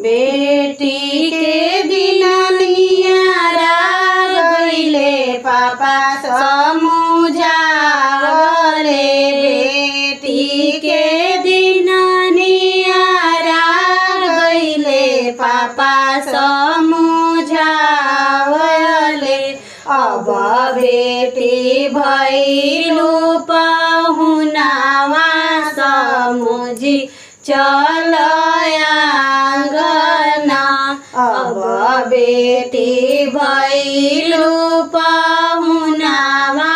बेटी के दिन नियारा गइले पापा समझावले। बेटी के दिन नियारा गइले पापा समझावले। अब बेटी भइलु पहुनावा समुझी चल आंगना। अब बेटी भइलु पहुनावा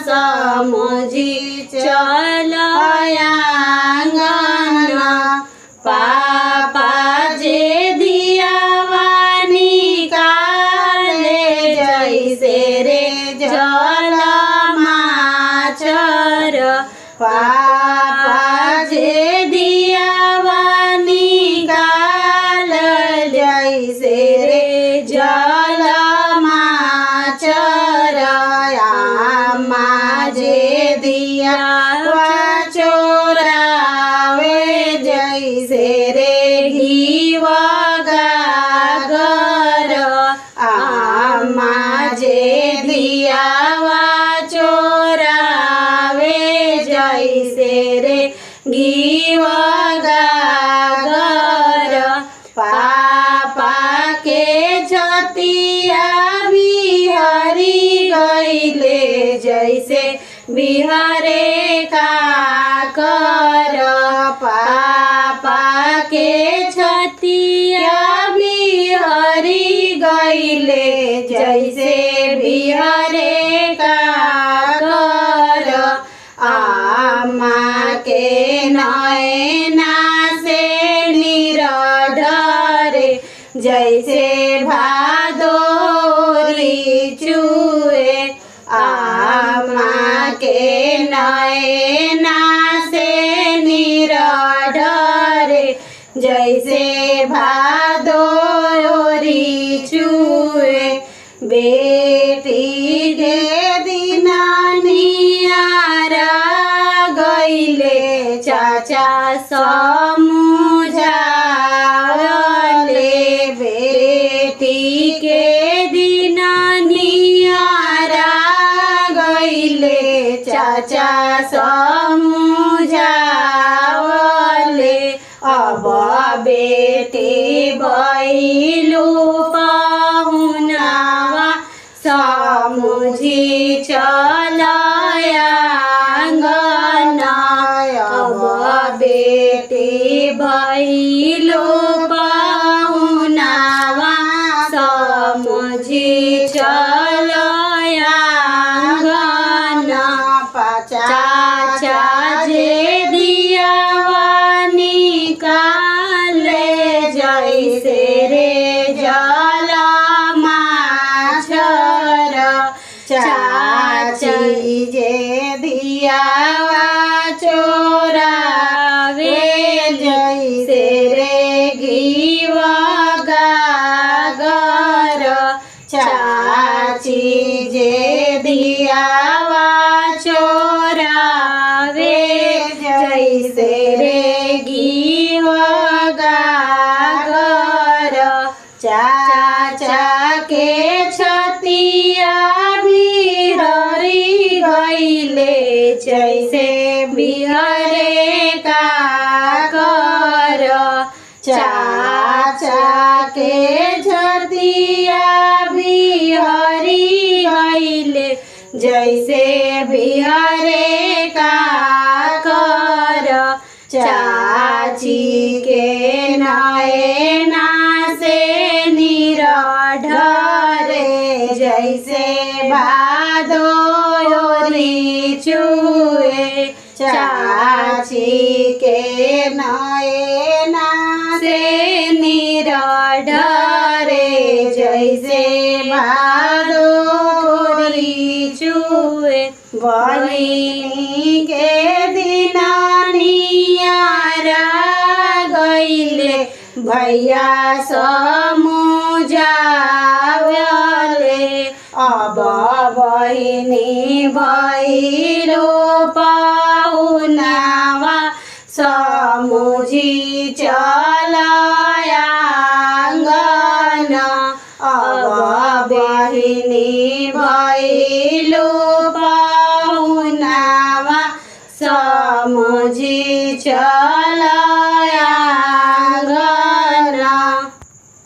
समुझी चल आंगना। पापा जे दियावा निकाले जैसे रे जल माचर। पापा जे दियावा निकाल जैसे रे जल माचर। आमा जे दियावा चोरावे जैसे रे घीव गागर। आमा जे दियावा चोरावे जैसे रे घीव गागर। पापा के छतिया बिहरी गइले जैसे बिहरे काकर। पापा के छतिया बिहरी गइले जैसे बिहरे काकर। आमा के नैना से निरढरे जैसे भादोरी चुए। आमा के नैना से निरढरे जैसे भादोरी चुए। बेटी के दिन नियारा गइले चाचा समझावले। बेटी के दिन नियारा गइले चाचा समझावले। अब बेटी भइलु पहुनावा समुझी चल आंगना। अब बेटी भइलु पहुनावा समुझी चल आंगना। चाचा जे दियावा निकाले जैसे रे जल माछर। चाची जे दियावा चोरावे जैसे रे घीव गागर। चाची जे दियावा चोरावे जैसे रे घीव गागर। चाचा के छतिया बिहरी गइले जैसे बिहरे काकर। चाचा के छतिया बिहरी गइले जैसे बिहरे काकर। चाची के नैना से निरढरे जैसे भादोरी चुए। चाची के नैना से निरढरे जैसे भादोरी चुए। बहिनी के दिन नियारा गइले भैया समझावले। अब बहिनी भइलु पहुना। 木鸡叫了呀。चला